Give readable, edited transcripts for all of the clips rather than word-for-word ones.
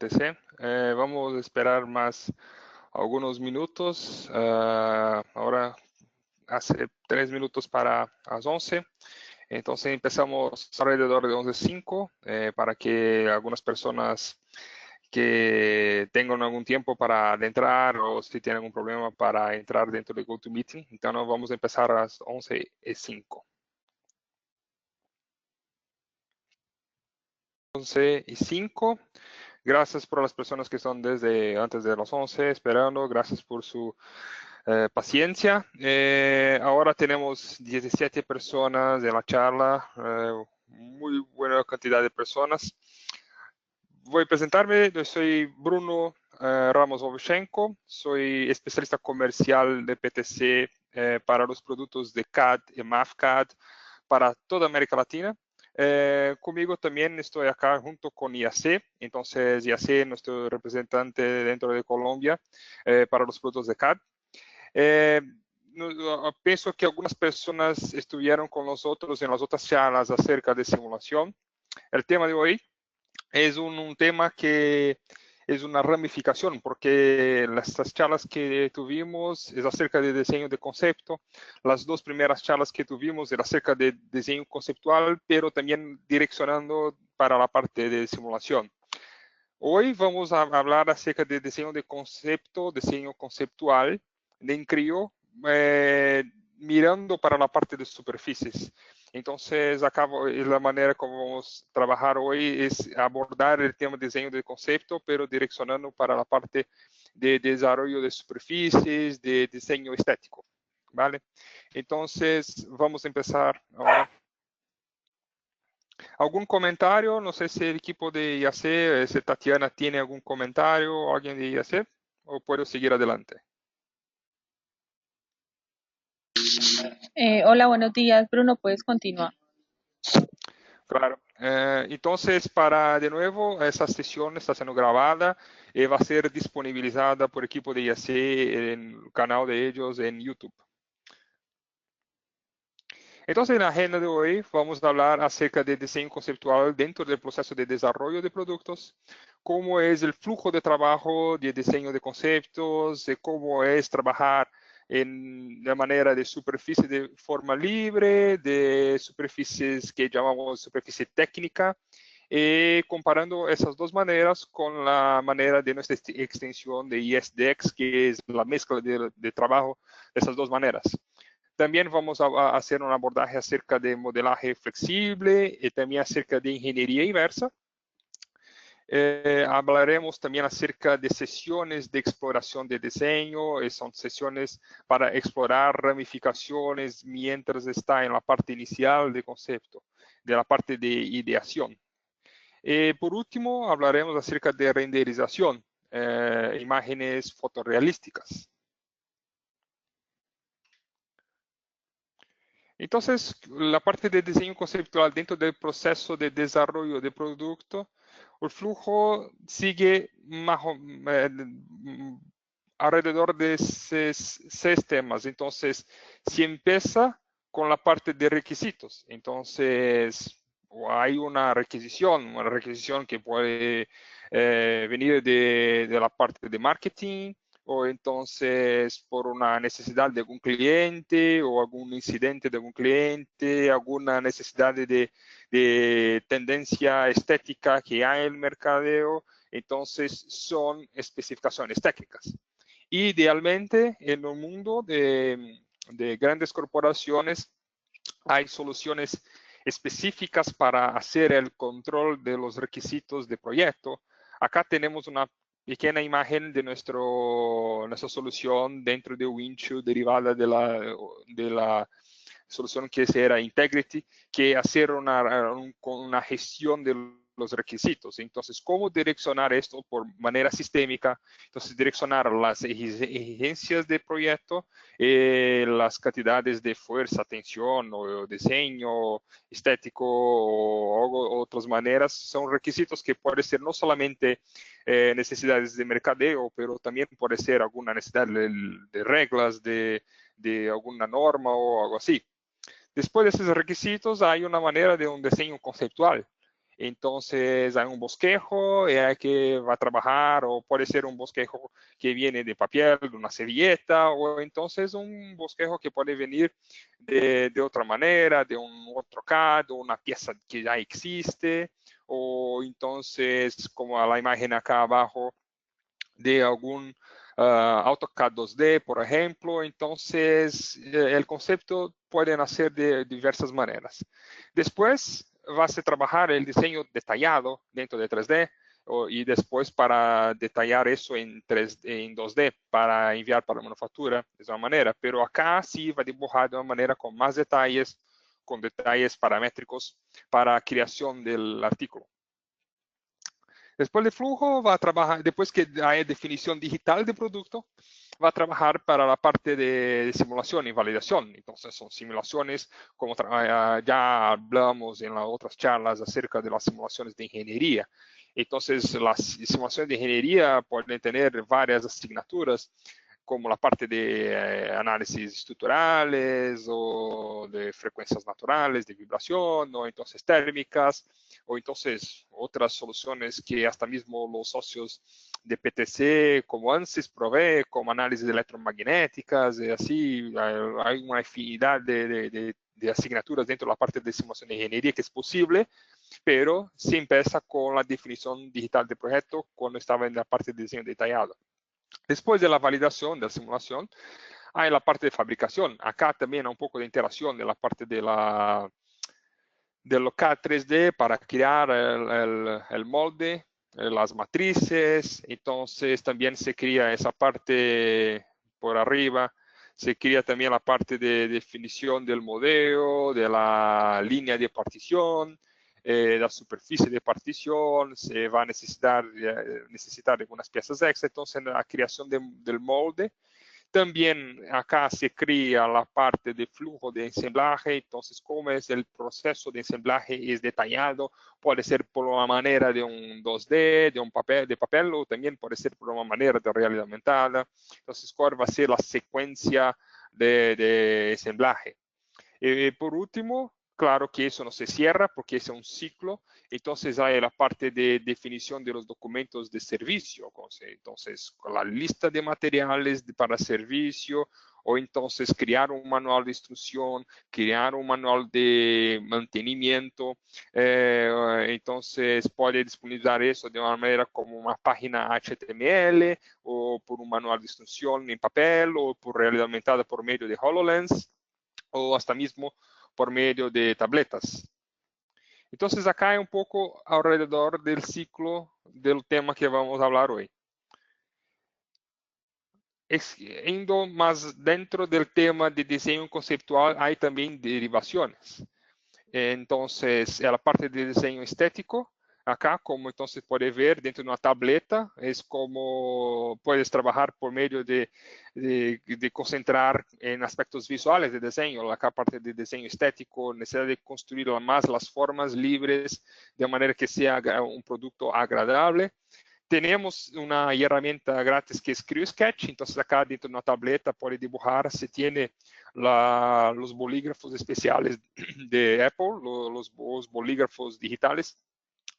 PTC. Vamos a esperar más algunos minutos. Ahora hace 3 minutos para las 11. Entonces empezamos alrededor de 11:05 para que algunas personas que tengan algún tiempo para entrar o si tienen algún problema para entrar dentro de GoToMeeting. Entonces vamos a empezar a las 11:05. 11:05. Gracias por las personas que son desde antes de las 11 esperando. Gracias por su paciencia. Ahora tenemos 17 personas en la charla. Muy buena cantidad de personas. Voy a presentarme. Yo soy Bruno Ramos Ovchenko. Soy especialista comercial de PTC para los productos de CAD y MAFCAD para toda América Latina. Conmigo también estoy acá junto con IAC. Entonces, IAC es nuestro representante dentro de Colombia para los productos de CAD. Pienso que algunas personas estuvieron con nosotros en las otras charlas acerca de simulación. El tema de hoy es un tema que es una ramificación, porque las charlas que tuvimos es acerca de diseño de concepto. Las 2 primeras charlas que tuvimos era acerca de diseño conceptual, pero también direccionando para la parte de simulación. Hoy vamos a hablar acerca de diseño de concepto, diseño conceptual en Creo, mirando para la parte de superficies. Entonces, la manera como vamos a trabajar hoy es abordar el tema de diseño de concepto, pero direccionando para la parte de desarrollo de superficies, de diseño estético, ¿vale? Entonces, vamos a empezar ahora. ¿Algún comentario? No sé si el equipo de IAC, si Tatiana tiene algún comentario, alguien de IAC, o puedo seguir adelante. Hola, buenos días. Bruno, puedes continuar. Claro. Entonces, de nuevo, esa sesión está siendo grabada y va a ser disponibilizada por el equipo de IAC en el canal de ellos en YouTube. Entonces, en la agenda de hoy vamos a hablar acerca de diseño conceptual dentro del proceso de desarrollo de productos, cómo es el flujo de trabajo de diseño de conceptos, de cómo es trabajar en la manera de superficie de forma libre, de superficies que llamamos superficie técnica, comparando esas 2 maneras con la manera de nuestra extensión de ISDX, que es la mezcla de trabajo de esas 2 maneras. También vamos a hacer un abordaje acerca de modelaje flexible y también acerca de ingeniería inversa. Hablaremos también acerca de sesiones de exploración de diseño. Son sesiones para explorar ramificaciones mientras está en la parte inicial de concepto, de la parte de ideación. Por último, hablaremos acerca de renderización, imágenes fotorrealísticas. Entonces, la parte de diseño conceptual dentro del proceso de desarrollo de producto, el flujo sigue alrededor de 6 temas. Entonces, si empieza con la parte de requisitos, entonces hay una requisición que puede venir de la parte de marketing, o entonces por una necesidad de algún cliente o algún incidente de algún cliente, alguna necesidad de tendencia estética que hay en el mercadeo, entonces son especificaciones técnicas. Idealmente, en el mundo de grandes corporaciones hay soluciones específicas para hacer el control de los requisitos de proyecto. Acá tenemos una pequeña imagen de nuestra solución dentro de Windchill derivada de la solución que era Integrity, que hacer una gestión de los requisitos. Entonces, ¿cómo direccionar esto por manera sistémica? Entonces, direccionar las exigencias del proyecto, las cantidades de fuerza, tensión o diseño estético o otras maneras, son requisitos que pueden ser no solamente necesidades de mercadeo, pero también puede ser alguna necesidad de reglas, de alguna norma o algo así. Después de esos requisitos hay una manera de un diseño conceptual. Entonces hay un bosquejo y hay que va a trabajar, o puede ser un bosquejo que viene de papel, de una servilleta, o entonces un bosquejo que puede venir de otra manera, de un otro CAD, o una pieza que ya existe, o entonces, como la imagen acá abajo, de algún AutoCAD 2D, por ejemplo. Entonces, el concepto puede nacer de diversas maneras. Después vas a trabajar el diseño detallado dentro de 3D y después para detallar eso en 2D para enviar para la manufactura de esa manera. Pero acá sí va a dibujar de una manera con más detalles, con detalles paramétricos para creación del artículo. Después de flujo va a trabajar, después que hay definición digital de producto, va a trabajar para la parte de simulación y validación. Entonces son simulaciones, como ya hablamos en las otras charlas acerca de las simulaciones de ingeniería. Entonces las simulaciones de ingeniería pueden tener varias asignaturas, como la parte de análisis estructurales o de frecuencias naturales, de vibración, o entonces térmicas, o entonces otras soluciones que hasta mismo los socios de PTC como ANSYS provee, como análisis electromagnéticas, y así hay una infinidad de asignaturas dentro de la parte de simulación de ingeniería que es posible, pero se empieza con la definición digital del proyecto cuando estaba en la parte de diseño detallado. Después de la validación, de la simulación, hay la parte de fabricación. Acá también hay un poco de interacción de la parte de del CAD 3D para crear el molde, las matrices. Entonces también se crea esa parte por arriba. Se crea también la parte de definición del modelo, de la línea de partición, la superficie de partición. Se va a necesitar algunas piezas extra. Entonces la creación del molde. También acá se crea la parte de flujo de ensamblaje, entonces cómo es el proceso de ensamblaje es detallado, puede ser por una manera de un 2D, de papel, o también puede ser por una manera de realidad aumentada. Entonces, ¿cuál va a ser la secuencia de ensamblaje? Por último, claro que eso no se cierra porque es un ciclo, entonces hay la parte de definición de los documentos de servicio, entonces la lista de materiales para servicio, o entonces crear un manual de instrucción, crear un manual de mantenimiento, entonces puede disponibilizar eso de una manera como una página HTML, o por un manual de instrucción en papel, o por realidad aumentada por medio de HoloLens, o hasta mismo por medio de tabletas. Entonces acá hay un poco alrededor del ciclo del tema que vamos a hablar hoy. Indo más dentro del tema de diseño conceptual hay también derivaciones. Entonces, la parte de diseño estético, acá, como entonces puede ver dentro de una tableta, es como puedes trabajar por medio de concentrar en aspectos visuales de diseño, la parte de diseño estético, necesidad de construir más las formas libres, de manera que sea un producto agradable. Tenemos una herramienta gratis que es CreoSketch, entonces acá dentro de una tableta puede dibujar, se tiene los bolígrafos especiales de Apple, los bolígrafos digitales,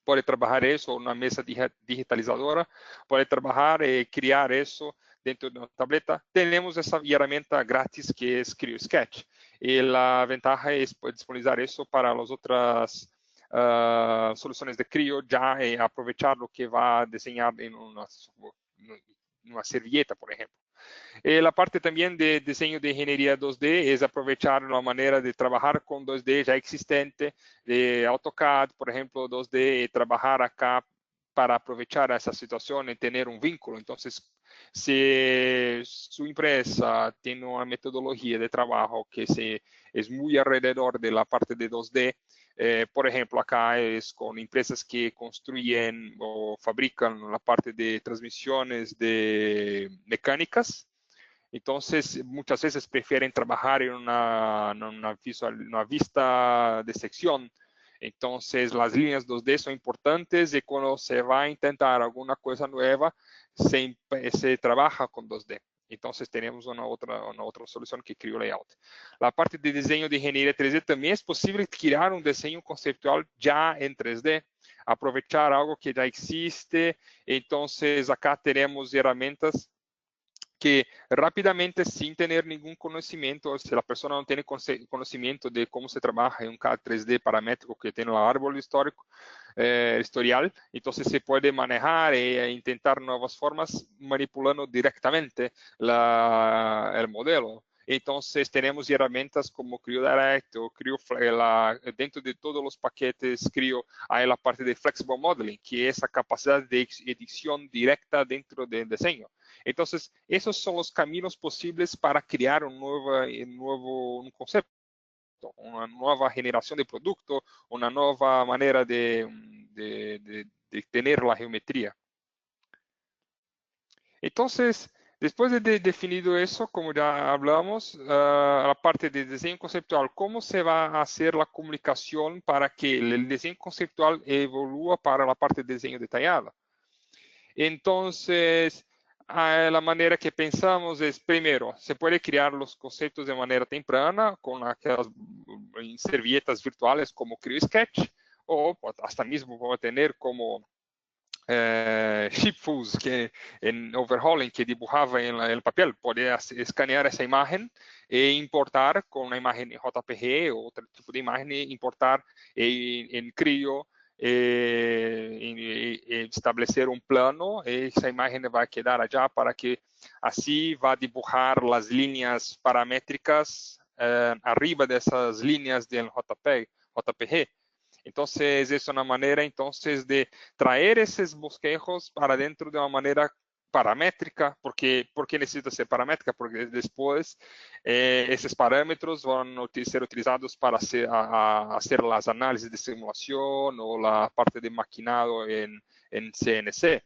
puede trabajar eso, una mesa digitalizadora, puede trabajar y crear eso dentro de una tableta. Tenemos esa herramienta gratis que es CreoSketch, y la ventaja es poder disponibilizar eso para las otras soluciones de Creo, ya aprovechar lo que va a diseñar en una servilleta, por ejemplo. La parte también de diseño de ingeniería 2D es aprovechar la manera de trabajar con 2D ya existente, de AutoCAD, por ejemplo, 2D, y trabajar acá para aprovechar esa situación y tener un vínculo. Entonces, si su empresa tiene una metodología de trabajo que es muy alrededor de la parte de 2D, por ejemplo, acá es con empresas que construyen o fabrican la parte de transmisiones de mecánicas. Entonces, muchas veces prefieren trabajar en una vista de sección. Entonces, las líneas 2D son importantes, y cuando se va a intentar alguna cosa nueva, se trabaja con 2D. Entonces tenemos una otra solución que Creo Layout. La parte de diseño de ingeniería 3D también es posible crear un diseño conceptual ya en 3D, aprovechar algo que ya existe. Entonces acá tenemos herramientas que rápidamente, sin tener ningún conocimiento, si la persona no tiene conocimiento de cómo se trabaja en un CAD 3D paramétrico que tiene el árbol histórico, historial, entonces se puede manejar e intentar nuevas formas manipulando directamente el modelo. Entonces tenemos herramientas como Creo Direct o Creo, dentro de todos los paquetes Creo hay la parte de Flexible Modeling, que es la capacidad de edición directa dentro del diseño. Entonces, esos son los caminos posibles para crear un nuevo concepto, una nueva generación de producto, una nueva manera de tener la geometría. Entonces, después de definido eso, como ya hablamos, la parte de diseño conceptual, ¿cómo se va a hacer la comunicación para que el diseño conceptual evolúa para la parte de diseño detallada? Entonces, la manera que pensamos es, primero, se puede crear los conceptos de manera temprana con aquellas servilletas virtuales como Creo Sketch, o hasta mismo puede tener como Shipfus que en Overhauling que dibujaba en el papel, podía escanear esa imagen e importar con una imagen JPG o otro tipo de imagen, importar en Creo, establecer un plano, esa imagen va a quedar allá para que así va a dibujar las líneas paramétricas arriba de esas líneas del JPG. Entonces, es una manera entonces de traer esos bosquejos para dentro de una manera paramétrica. ¿Por qué necesita ser paramétrica? Porque después esos parámetros van a ser utilizados para hacer las análisis de simulación o la parte de maquinado en CNC.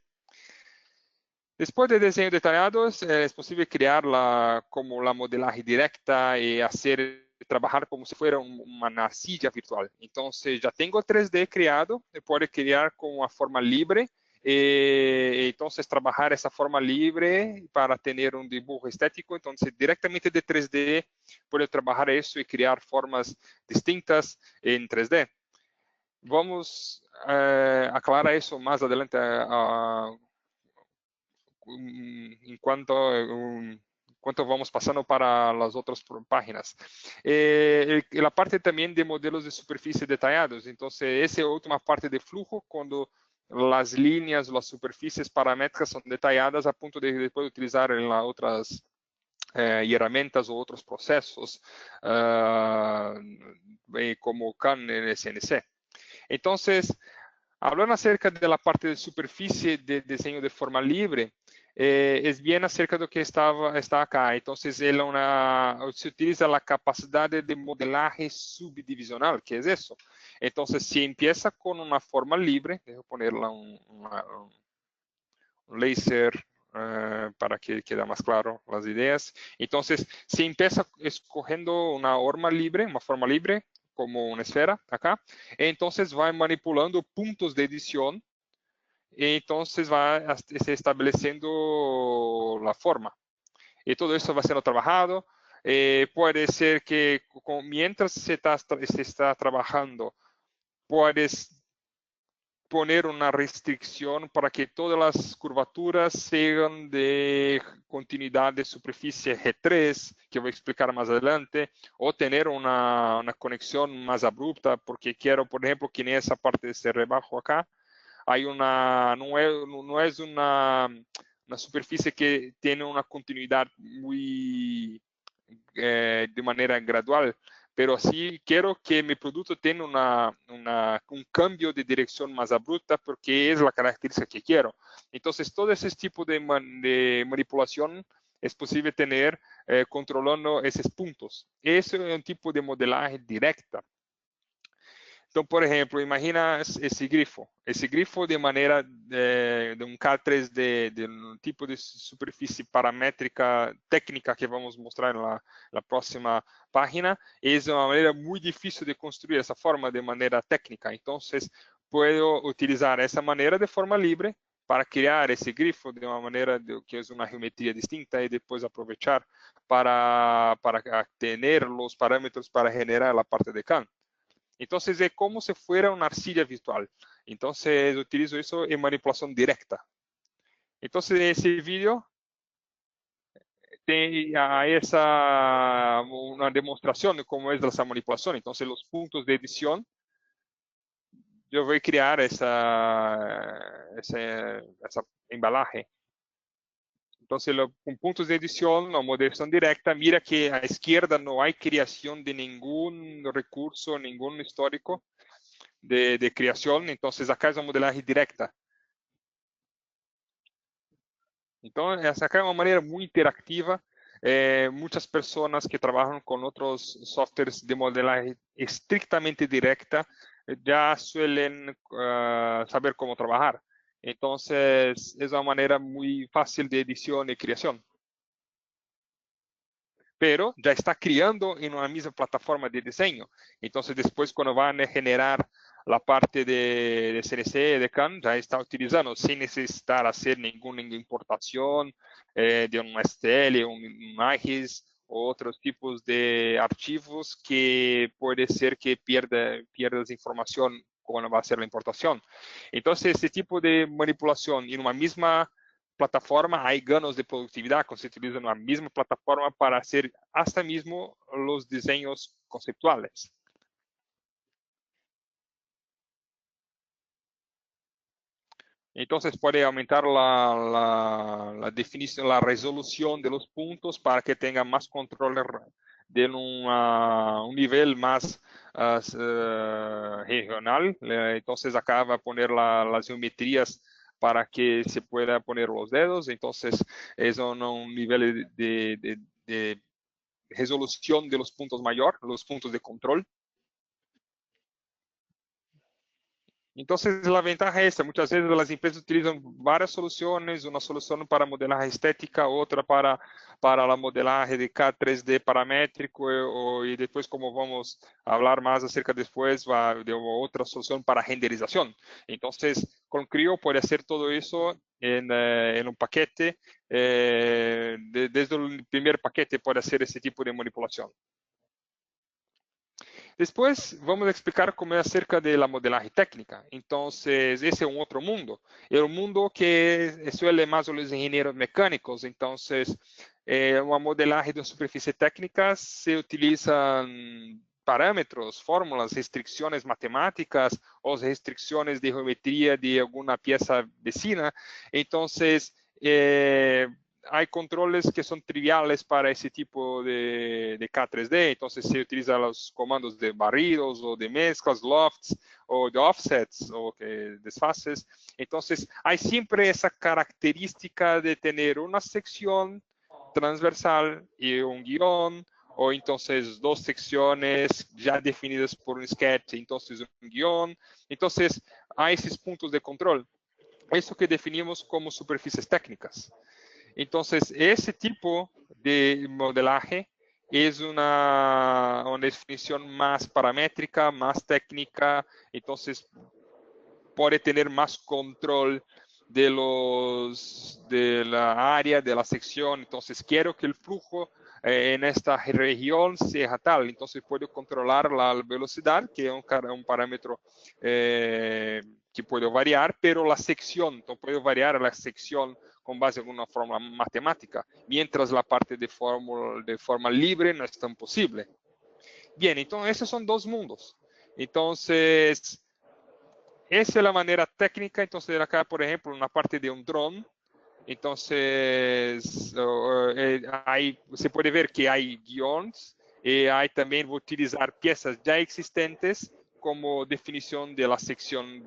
Después de diseño detallado, es posible crear como la modelaje directa y trabajar como si fuera una arcilla virtual. Entonces, ya tengo 3D creado, puedo crear con una forma libre. Entonces, trabajar esa forma libre para tener un dibujo estético. Entonces, directamente de 3D, puedo trabajar eso y crear formas distintas en 3D. Vamos a aclarar eso más adelante en cuanto vamos pasando para las otras páginas. La parte también de modelos de superficie detallados. Entonces, esa es última parte de flujo, cuando las líneas, las superficies paramétricas son detalladas a punto de después utilizar en las otras herramientas o otros procesos, como CAN en SNC. Entonces, hablando acerca de la parte de superficie de diseño de forma libre, es bien acerca de lo que está acá. Entonces, se utiliza la capacidad de modelaje subdivisional, que es eso. Entonces, si empieza con una forma libre, dejo ponerla un laser para que quede más claro las ideas. Entonces, si empieza escogiendo una forma libre, como una esfera acá, entonces va manipulando puntos de edición, entonces va se estableciendo la forma. Y todo eso va siendo trabajado. Puede ser que mientras se está trabajando, puedes poner una restricción para que todas las curvaturas sean de continuidad de superficie G3, que voy a explicar más adelante, o tener una conexión más abrupta, porque quiero, por ejemplo, que en esa parte de ese rebajo acá, hay no es una superficie que tiene una continuidad muy de manera gradual, pero sí quiero que mi producto tenga un cambio de dirección más abrupta, porque es la característica que quiero. Entonces, todo ese tipo de manipulación es posible tener controlando esos puntos. Eso es un tipo de modelaje directa. Entonces, por ejemplo, imagina ese grifo. Ese grifo de manera de un K3D, de un tipo de superficie paramétrica técnica que vamos a mostrar en la próxima página, es una manera muy difícil de construir esa forma de manera técnica. Entonces, puedo utilizar esa manera de forma libre, para crear ese grifo de una manera que es una geometría distinta y después aprovechar para tener los parámetros para generar la parte de Kant. Entonces es como si fuera una arcilla virtual. Entonces utilizo eso en manipulación directa. Entonces en ese vídeo tem una demostración de cómo es esa manipulación. Entonces los puntos de edición, yo voy a crear esa embalaje. Entonces, con puntos de edición o modelación directa, mira que a la izquierda no hay creación de ningún recurso, ningún histórico de creación. Entonces, acá es una modelaje directa. Entonces, acá es una manera muy interactiva. Muchas personas que trabajan con otros softwares de modelaje estrictamente directa ya suelen saber cómo trabajar. Entonces, es una manera muy fácil de edición y creación. Pero ya está creando en una misma plataforma de diseño. Entonces, después cuando van a generar la parte de CNC, de CAN, ya está utilizando sin necesitar hacer ninguna importación de un STL, un AGIS o otros tipos de archivos que puede ser que pierdas información cuando va a hacer la importación. Entonces, este tipo de manipulación en una misma plataforma, hay ganos de productividad cuando se utiliza una misma plataforma para hacer hasta mismo los diseños conceptuales. Entonces puede aumentar la definición, la resolución de los puntos para que tenga más control de un nivel más regional. Entonces acá va a poner las geometrías para que se pueda poner los dedos. Entonces es un nivel de resolución de los puntos mayor, los puntos de control. Entonces, la ventaja es esta. Muchas veces las empresas utilizan varias soluciones, una solución para modelaje estética, otra para la modelaje de K3D paramétrico, y después, como vamos a hablar más acerca después, va de otra solución para renderización. Entonces, con Creo puede hacer todo eso en un paquete. Desde el primer paquete puede hacer ese tipo de manipulación. Después vamos a explicar cómo es acerca de la modelaje técnica. Entonces, ese es un otro mundo. Es un mundo que suele más a los ingenieros mecánicos. Entonces, un modelaje de superficie técnica se utilizan parámetros, fórmulas, restricciones matemáticas o restricciones de geometría de alguna pieza vecina. Entonces, hay controles que son triviales para ese tipo de K3D, entonces se utilizan los comandos de barridos o de mezclas, lofts o de offsets o desfases. Entonces hay siempre esa característica de tener una sección transversal y un guión, o entonces dos secciones ya definidas por un sketch, entonces un guión. Entonces hay esos puntos de control. Eso que definimos como superficies técnicas. Entonces, ese tipo de modelaje es una definición más paramétrica, más técnica, entonces puede tener más control de la área, de la sección. Entonces, quiero que el flujo en esta región sea tal, entonces puedo controlar la velocidad, que es un parámetro que puede variar, pero la sección, entonces puedo variar la sección con base en una fórmula matemática, mientras la parte de forma libre no es tan posible. Bien, entonces esos son dos mundos. Entonces, esa es la manera técnica. Entonces, acá, por ejemplo, una parte de un dron. Entonces, se puede ver que hay guiones y hay también voy a utilizar piezas ya existentes como definición de la sección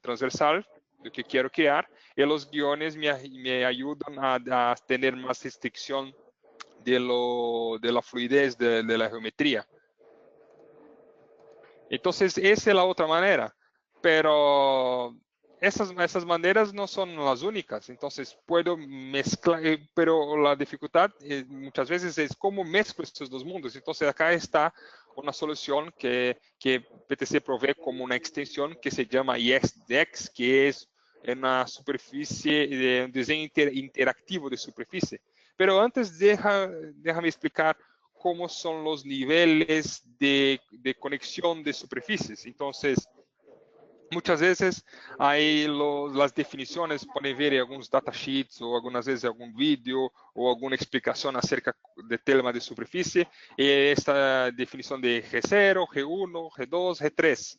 transversal que quiero crear, y los guiones me ayudan a tener más restricción de la fluidez de la geometría. Entonces, esa es la otra manera, pero esas maneras no son las únicas. Entonces, puedo mezclar, pero la dificultad muchas veces es cómo mezclo estos dos mundos. Entonces, acá está una solución que PTC provee como una extensión que se llama EXDEX, que es en una superficie, de un diseño interactivo de superficie. Pero antes déjame explicar cómo son los niveles de conexión de superficies. Entonces, muchas veces hay las definiciones, pueden ver en algunos datasheets o algunas veces algún vídeo o alguna explicación acerca del tema de superficie. Esta definición de G0, G1, G2, G3.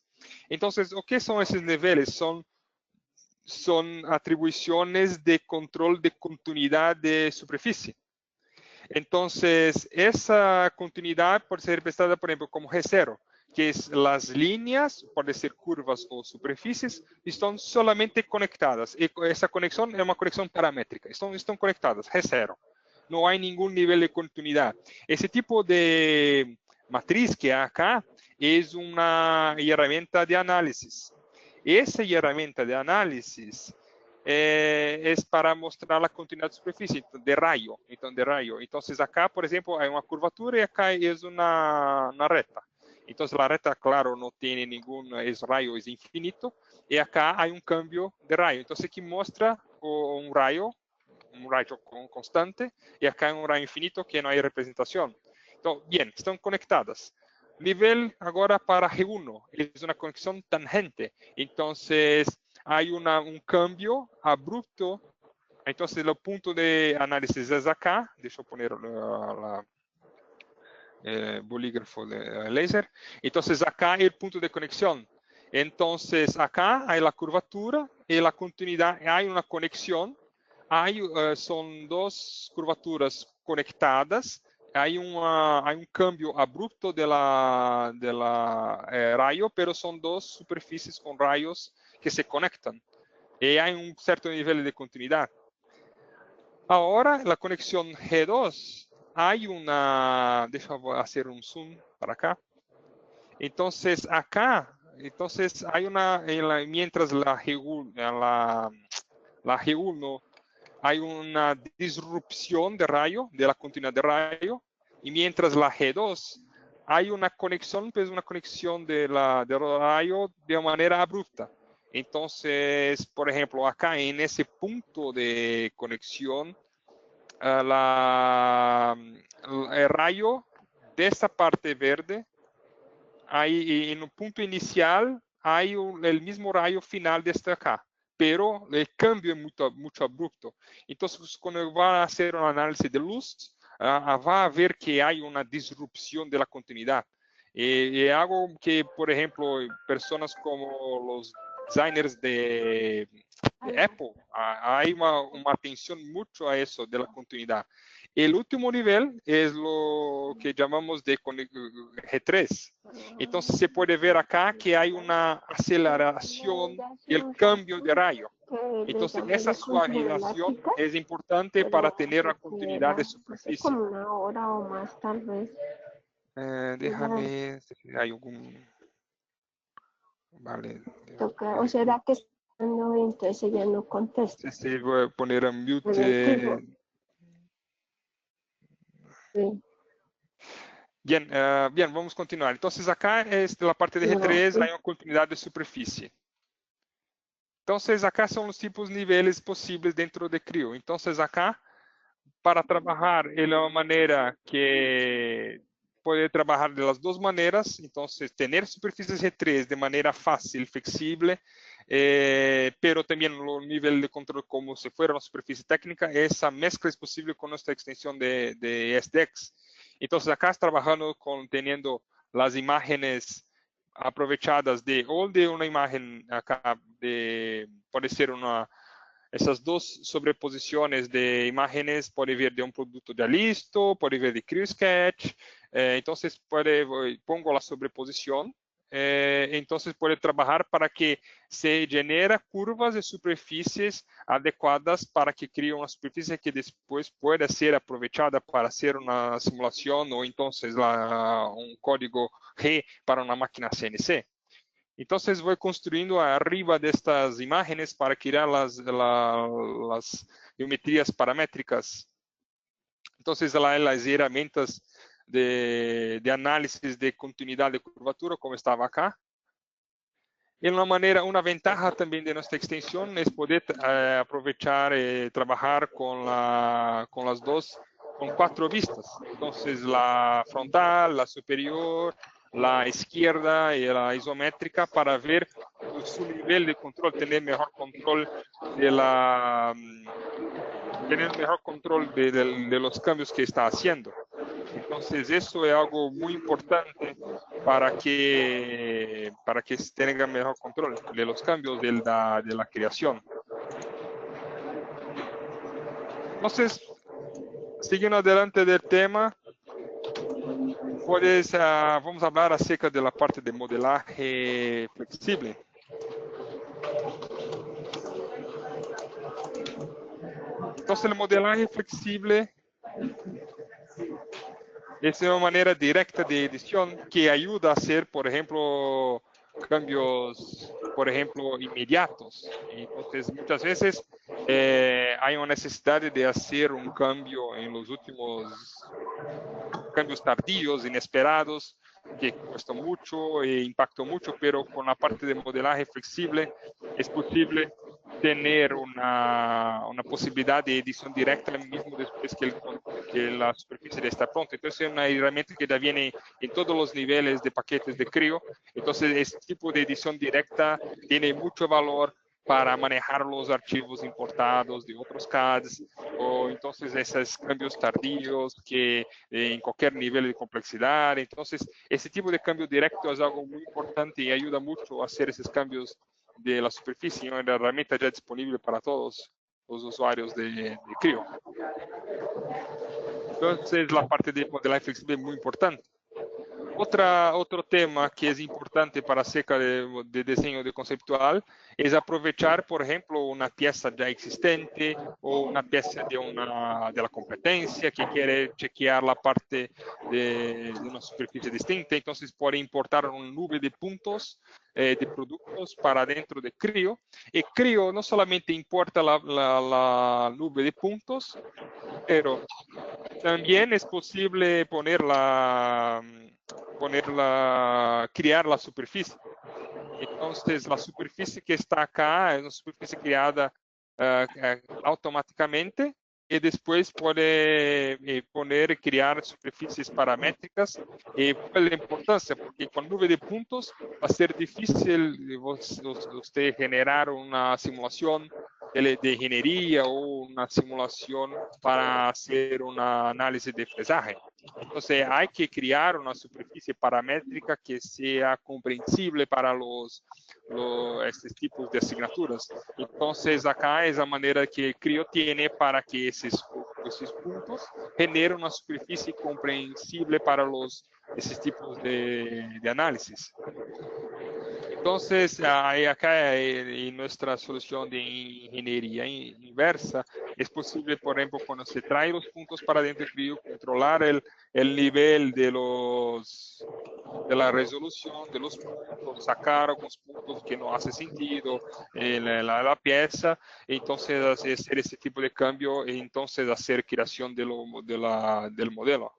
Entonces, ¿qué son esos niveles? Son atribuciones de control de continuidad de superficie. Entonces, esa continuidad puede ser representada, por ejemplo, como G0, que es las líneas, pueden ser curvas o superficies, están solamente conectadas. Y esa conexión es una conexión paramétrica. Están conectadas, G0. No hay ningún nivel de continuidad. Ese tipo de matriz que hay acá es una herramienta de análisis. Esa herramienta de análisis es para mostrar la continuidad de superficie de rayo. Entonces acá, por ejemplo, hay una curvatura y acá es una recta. Entonces la recta, claro, no tiene ningún, es rayo, es infinito. Y acá hay un cambio de rayo. Entonces aquí muestra un rayo constante, y acá hay un rayo infinito que no hay representación. Entonces, bien, están conectadas. Nivel ahora para G1, es una conexión tangente. Entonces, hay un cambio abrupto. Entonces, el punto de análisis es acá. Deixa eu poner bolígrafo de láser. Entonces, acá hay el punto de conexión. Entonces, acá hay la curvatura y la continuidad. Hay una conexión. Son dos curvaturas conectadas. Hay un cambio abrupto de la rayo, pero son dos superficies con rayos que se conectan. Y hay un cierto nivel de continuidad. Ahora, la conexión G2, hay una, déjame hacer un zoom para acá. Entonces, acá, hay una, mientras la G1 hay una disrupción de rayo, de la continuidad de rayo, y mientras la G2 hay una conexión, pues una conexión del rayo de manera abrupta. Entonces, por ejemplo, acá en ese punto de conexión, el rayo de esta parte verde, en un punto inicial, hay el mismo rayo final de este acá, pero el cambio es mucho abrupto. Entonces, cuando va a hacer un análisis de luz, va a ver que hay una disrupción de la continuidad. Y algo que, por ejemplo, personas como los designers de Apple, hay una atención mucho a eso de la continuidad. El último nivel es lo que llamamos de G3. Entonces se puede ver acá que hay una aceleración y el cambio de rayo. Entonces esa suavización es importante para tener la continuidad de superficie. Como una hora o más tal vez. Déjame, si hay algún... Vale. O será que no, entonces ella no contesta. Sí, voy a poner a mute. Sí. Bien, bien, vamos a continuar. Entonces acá es la parte de G3, hay una continuidad de superficie. Entonces acá son los tipos de niveles posibles dentro de Creo. Entonces acá, para trabajar de la manera que puede trabajar de las dos maneras, entonces tener superficies G3 de manera fácil, flexible, pero también el nivel de control como si fuera una superficie técnica, esa mezcla es posible con nuestra extensión de SDX. Entonces acá es trabajando teniendo las imágenes aprovechadas de una imagen acá, puede ser esas dos sobreposiciones de imágenes, puede ver de un producto ya listo, puede ver de CreoSketch. Entonces pongo la sobreposición, entonces puede trabajar para que se genere curvas de superficies adecuadas para que crie una superficie que después pueda ser aprovechada para hacer una simulación o entonces un código G para una máquina CNC. Entonces voy construyendo arriba de estas imágenes para crear las geometrías paramétricas. Entonces las herramientas de análisis de continuidad de curvatura, como estaba acá. una ventaja también de nuestra extensión es poder aprovechar y trabajar con con 4 vistas. Entonces, la frontal, la superior, la izquierda y la isométrica para ver su nivel de control, tener mejor control de los cambios que está haciendo. Entonces, eso es algo muy importante para que tenga mejor control de los cambios de la creación. Entonces, siguiendo adelante del tema, vamos a hablar acerca de la parte de modelaje flexible. Entonces, el modelaje flexible es una manera directa de edición que ayuda a hacer, por ejemplo, cambios, por ejemplo, inmediatos. Entonces, muchas veces hay una necesidad de hacer un cambio en los últimos cambios tardíos, inesperados, que cuesta mucho e impacta mucho, pero con la parte de modelaje flexible es posible tener una posibilidad de edición directa mismo después que la superficie ya está pronta. Entonces es una herramienta que ya viene en todos los niveles de paquetes de Creo. Entonces este tipo de edición directa tiene mucho valor para manejar los archivos importados de otros CADs, o entonces esos cambios tardíos que en cualquier nivel de complejidad. Entonces, ese tipo de cambio directo es algo muy importante y ayuda mucho a hacer esos cambios de la superficie, ¿no? La herramienta ya disponible para todos los usuarios de Creo. Entonces, la parte de modelaje flexible es muy importante. Otro tema que es importante para acerca de diseño de conceptual es aprovechar, por ejemplo, una pieza ya existente o una pieza de la competencia que quiere chequear la parte de una superficie distinta. Entonces puede importar una nube de puntos de productos para dentro de Creo. Y Creo no solamente importa la nube de puntos, pero también es posible crear la superficie. Entonces, la superficie que está acá es una superficie creada automáticamente y después puede crear superficies paramétricas. ¿Cuál es la importancia? Porque con nube de puntos va a ser difícil usted generar una simulación de ingeniería o una simulación para hacer un análisis de fresaje. Entonces hay que crear una superficie paramétrica que sea comprensible para estos tipos de asignaturas. Entonces acá es la manera que Creo tiene para que esos puntos generen una superficie comprensible para esos tipos de análisis. Entonces, acá en nuestra solución de ingeniería inversa, es posible, por ejemplo, cuando se trae los puntos para dentro de Creo, controlar el nivel de la resolución de los puntos, sacar algunos puntos que no hace sentido en la pieza, entonces hacer ese tipo de cambio e entonces hacer creación del modelo.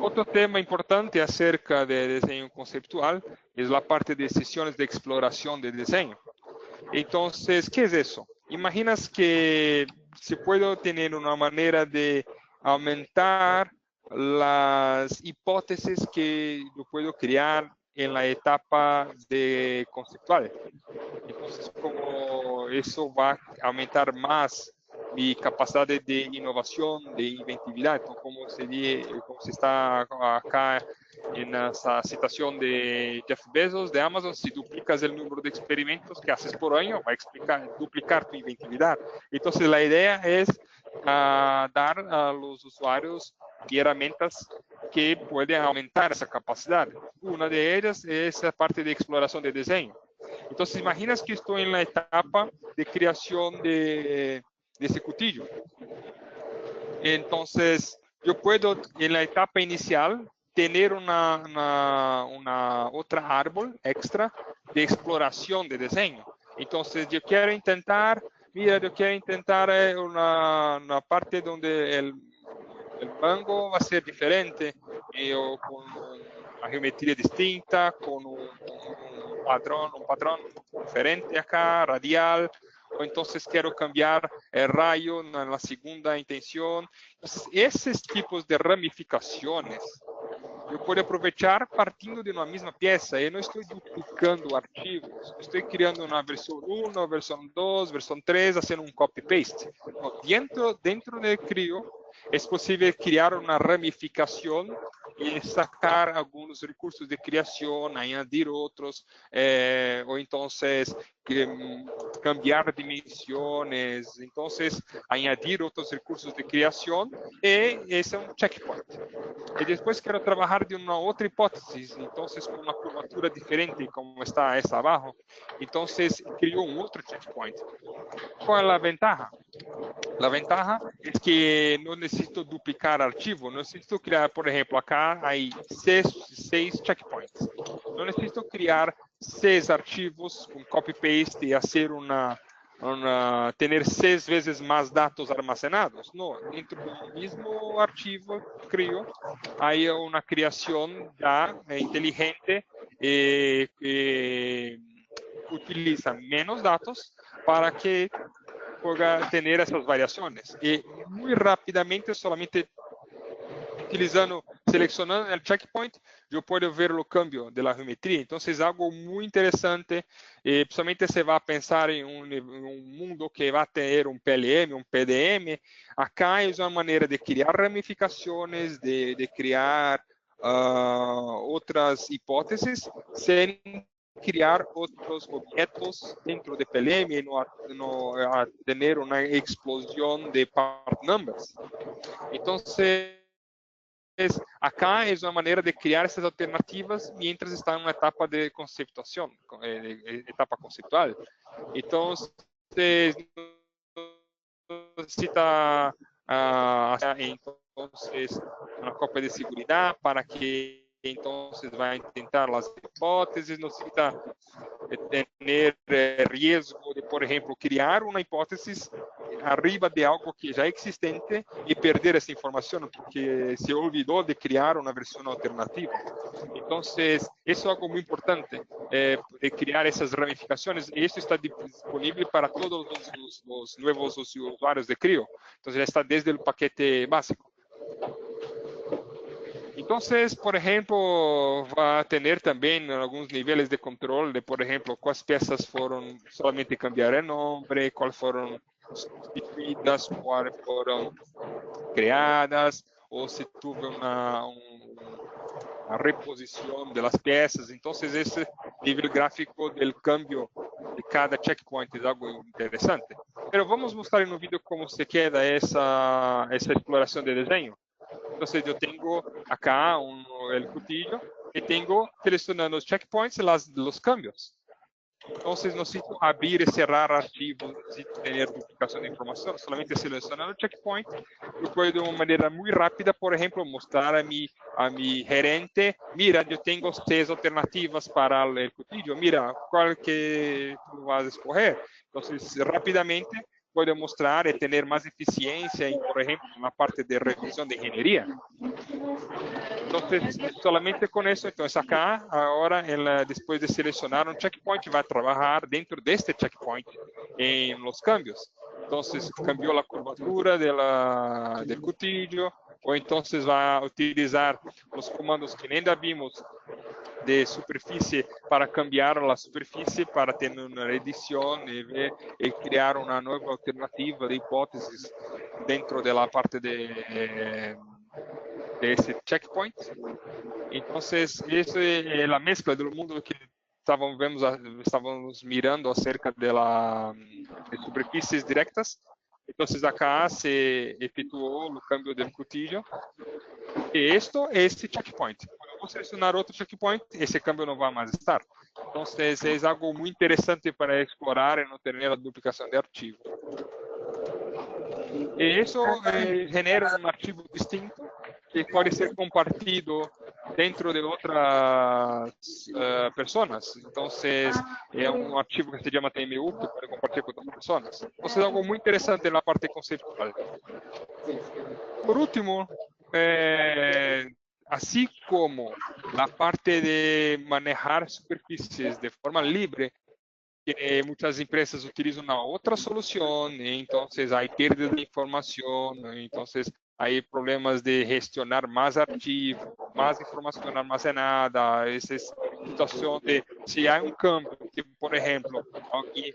Otro tema importante acerca de diseño conceptual es la parte de sesiones de exploración de diseño. Entonces, ¿qué es eso? Imaginas que se puede tener una manera de aumentar las hipótesis que yo puedo crear en la etapa de conceptual. Entonces, como eso va a aumentar más mi capacidad de innovación, de inventividad, entonces, como se está acá en esa citación de Jeff Bezos de Amazon, si duplicas el número de experimentos que haces por año, va a duplicar tu inventividad. Entonces la idea es dar a los usuarios herramientas que pueden aumentar esa capacidad. Una de ellas es la parte de exploración de diseño. Entonces imaginas que estoy en la etapa de creación de ese cutillo. Entonces, yo puedo en la etapa inicial tener otra árbol extra de exploración de diseño. Entonces, yo quiero intentar una parte donde el mango va a ser diferente, o con una geometría distinta, con un patrón diferente acá, radial, o entonces quiero cambiar el rayo en la segunda intención. Entonces, esos tipos de ramificaciones eu puedo aprovechar partindo de uma mesma peça. Eu não estou duplicando arquivos, estou criando uma versão 1, versão 2, versão 3, fazendo um copy-paste. Dentro do Clio, é possível criar uma ramificação e sacar alguns recursos de criação, añadir outros, ou então cambiar dimensões, então añadir outros recursos de criação, e esse é um checkpoint. E depois quero trabalhar de uma outra hipótese, então com uma curvatura diferente, como está essa abaixo, então criou um outro checkpoint. Qual é a ventaja? A ventaja é que não necessito duplicar arquivo, não necessito criar, por exemplo, acá há seis checkpoints. Não necessito criar 6 arquivos com copy-paste e fazer ter 6 vezes mais dados armazenados. Não, dentro do mesmo arquivo crio, aí é uma criação já inteligente e utiliza menos dados para que pueda tener essas variações. E muito rapidamente, solamente selecionando o checkpoint, eu posso ver o cambio da geometria. Então, é algo muito interessante, principalmente se vai pensar em um mundo que vai ter um PLM, um PDM. Acá é uma maneira de criar ramificações, de criar outras hipóteses, sem criar outros objetos dentro de PLM e não ter uma explosão de part numbers. Então, acá é uma maneira de criar essas alternativas mientras está em uma etapa de conceptuação, etapa conceptual. Então, necessita uma cópia de segurança para que então vai tentar as hipóteses, necessita ter risco de, por exemplo, criar uma hipótese arriba de algo que já é existente e perder essa informação porque se olvidou de criar uma versão alternativa. Então, isso é algo muito importante, de criar essas ramificações, e isso está disponível para todos os novos usuários de Clio. Então, já está desde o paquete básico. Então, por exemplo, vai ter também alguns níveis de controle, por exemplo, quais peças foram solamente cambiar o nome, quais foram substituídas, quais foram criadas, ou se teve uma reposição das peças. Então, esse nível gráfico do câmbio de cada checkpoint é algo interessante. Mas vamos mostrar no vídeo como se queda essa exploração de desenho. Então, eu tenho acá o cutillo e tenho selecionando os checkpoints e os cambios. Então, necessito abrir e cerrar arquivos, necessito ter duplicação de informação, solamente selecionando o checkpoint. Eu posso, de uma maneira muito rápida, por exemplo, mostrar a mi gerente, mira, eu tenho 6 alternativas para o cutillo, mira, qual que tu vas a escolher. Então, rapidamente, pode mostrar e ter mais eficiência, por exemplo, na parte de revisão de engenharia. Então, solamente com isso, então, acá, agora, depois de selecionar um checkpoint, vai trabalhar dentro deste checkpoint em los cambios. Então, cambiou a curvatura do cutillo, ou então vai utilizar os comandos que ainda vimos de superfície para cambiar a superfície, para ter uma edição e criar uma nova alternativa de hipóteses dentro da parte desse checkpoint. Então, essa é a mescla do mundo que estávamos mirando acerca de superfícies diretas. Então, acá se efetuou o câmbio do cutillo. E isto é esse checkpoint. Quando eu vou selecionar outro checkpoint, esse câmbio não vai mais estar. Então, é algo muito interessante para explorar e não ter a duplicação de arquivo. E isso genera um arquivo distinto que pode ser compartido dentro de outras pessoas. Então, é um arquivo que se chama TMU, que pode compartilhar com outras pessoas. Então, é algo muito interessante na parte conceitual. Por último, así como la parte de manejar superficies de forma libre, muchas empresas utilizan una otra solución, entonces hay pérdida de información, entonces hay problemas de gestionar más archivos, más información almacenada, esa situación de si hay un cambio, que por ejemplo,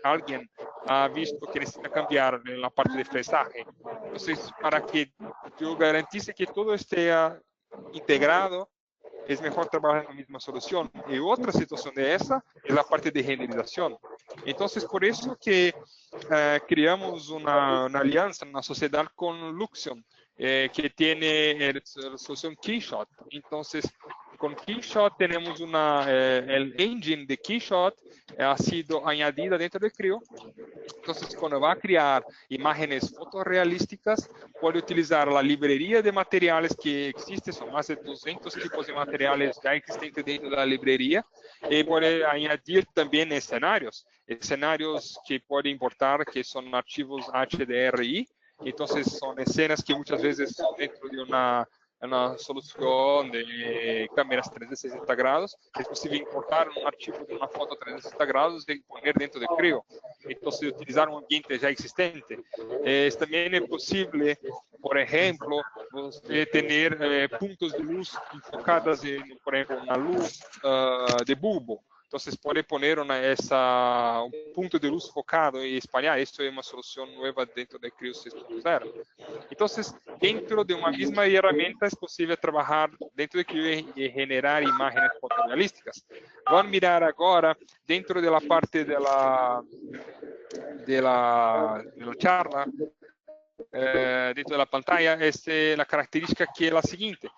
alguien ha visto que necesita cambiar en la parte de fresaje, entonces para que yo garantice que todo esté integrado, es mejor trabajar en la misma solución. Y otra situación de esa es la parte de renderización. Entonces, por eso que creamos una alianza, una sociedad con Luxion, que tiene la solución Keyshot. Entonces, con Keyshot tenemos el engine de Keyshot ha sido añadida dentro de Creo. Entonces, cuando va a crear imágenes fotorrealísticas, puede utilizar la librería de materiales que existe, son más de 200 tipos de materiales ya existentes dentro de la librería, y puede añadir también escenarios que puede importar, que son archivos HDRI. Entonces, son escenas que muchas veces son dentro de una solución de cámaras 360 grados, es posible importar un archivo de una foto 360 grados y poner dentro de Creo. Entonces, utilizar un ambiente ya existente. También es posible, por ejemplo, tener puntos de luz enfocadas en, por ejemplo, una luz de bulbo. Entonces puede poner un punto de luz focado y espalhar. Esto es una solución nueva dentro de Creo 6.0. Entonces, dentro de una misma herramienta es posible trabajar dentro de Creo y generar imágenes fotorrealísticas. Van a mirar ahora, dentro de la parte de la charla, dentro de la pantalla, la característica que es la siguiente.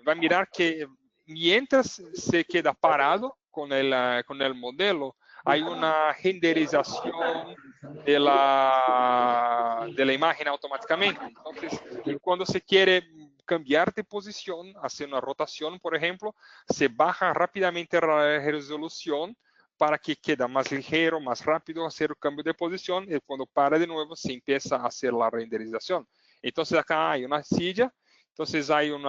Va a mirar que mientras se queda parado con el modelo, hay una renderización de la imagen automáticamente. Entonces, cuando se quiere cambiar de posición, hacer una rotación, por ejemplo, se baja rápidamente la resolución para que quede más ligero, más rápido hacer el cambio de posición, y cuando para de nuevo se empieza a hacer la renderización. Entonces acá hay una silla, entonces hay un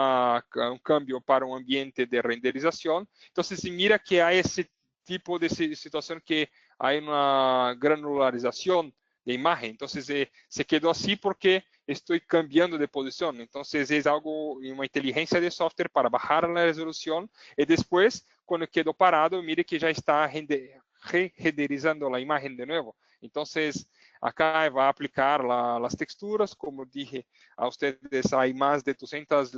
cambio para un ambiente de renderización. Entonces mira que hay ese tipo de situación que hay una granularización de imagen. Entonces se quedó así porque estoy cambiando de posición. Entonces es algo, una inteligencia de software para bajar la resolución y después, cuando quedó parado, mire que ya está renderizando la imagen de nuevo. Entonces, acá va a aplicar las texturas, como dije a ustedes, hay más de 200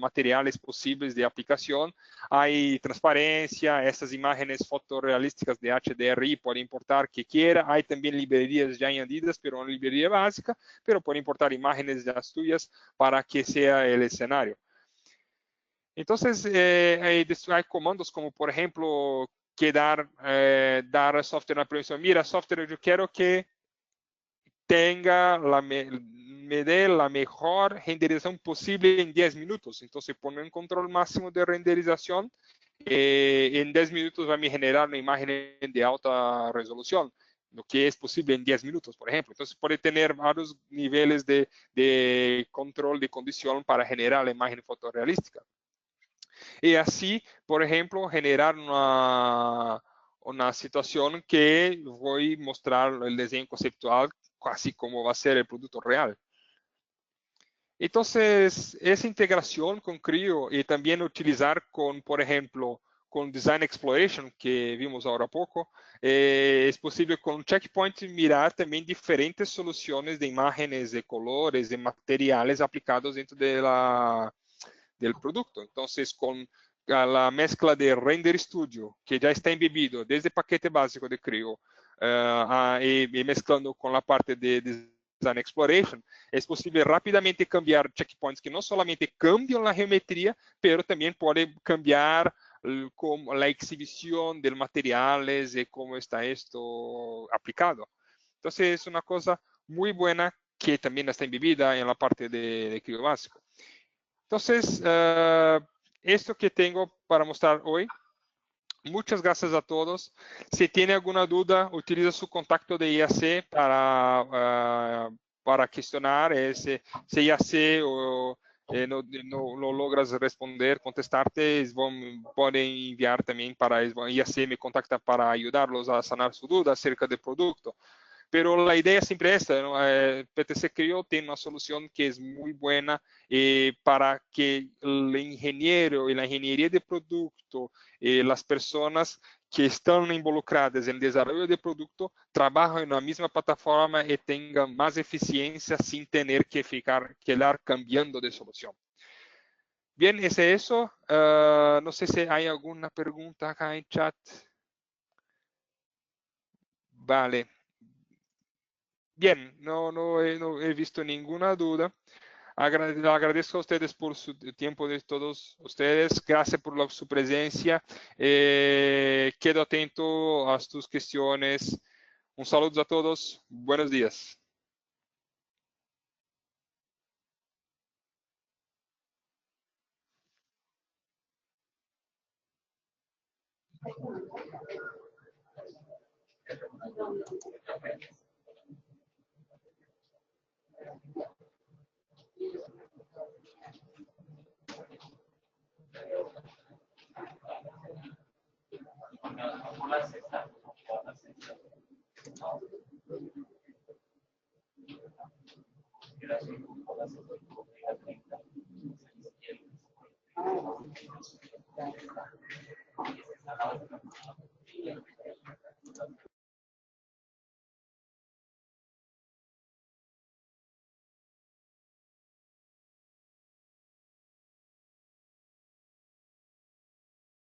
materiales posibles de aplicación, hay transparencia, estas imágenes fotorrealísticas de HDRI puede importar que quiera, hay también librerías ya añadidas, pero una librería básica, pero puede importar imágenes ya tuyas para que sea el escenario. Entonces, hay comandos como, por ejemplo, dar al software una permisión. Mira, software, yo quiero que tenga me dé la mejor renderización posible en 10 minutos. Entonces, pone un control máximo de renderización. En 10 minutos va a generar una imagen de alta resolución, lo que es posible en 10 minutos, por ejemplo. Entonces, puede tener varios niveles de control de condición para generar la imagen fotorrealística. Y así, por ejemplo, generar una situación que voy a mostrar el diseño conceptual, casi como va a ser el producto real. Entonces, esa integración con Creo y también utilizar con, por ejemplo, con Design Exploration, que vimos ahora poco, es posible con Checkpoint mirar también diferentes soluciones de imágenes, de colores, de materiales aplicados dentro del producto. Entonces, con la mezcla de Render Studio, que ya está embebido desde el paquete básico de Creo, y mezclando con la parte de Design Exploration, es posible rápidamente cambiar checkpoints que no solamente cambian la geometría, pero también puede cambiar como la exhibición de materiales y cómo está esto aplicado. Entonces, es una cosa muy buena que también está embebida en la parte de Creo básico. Entonces, esto que tengo para mostrar hoy. Muchas gracias a todos. Si tiene alguna duda, utiliza su contacto de IAC para cuestionar si IAC no lo logras responder, contestarte, pueden enviar también para IAC me contacta para ayudarlos a sanar su duda acerca del producto. Pero la idea siempre es esta, ¿no? PTC Creo tiene una solución que es muy buena para que el ingeniero y la ingeniería de producto, las personas que están involucradas en el desarrollo de producto, trabajen en la misma plataforma y tengan más eficiencia sin tener que quedar cambiando de solución. Bien, es eso. No sé si hay alguna pregunta acá en chat. Vale. Bien, no he visto ninguna duda. Agradezco a ustedes por su tiempo de todos ustedes. Gracias por su presencia. Quedo atento a tus cuestiones. Un saludo a todos. Buenos días.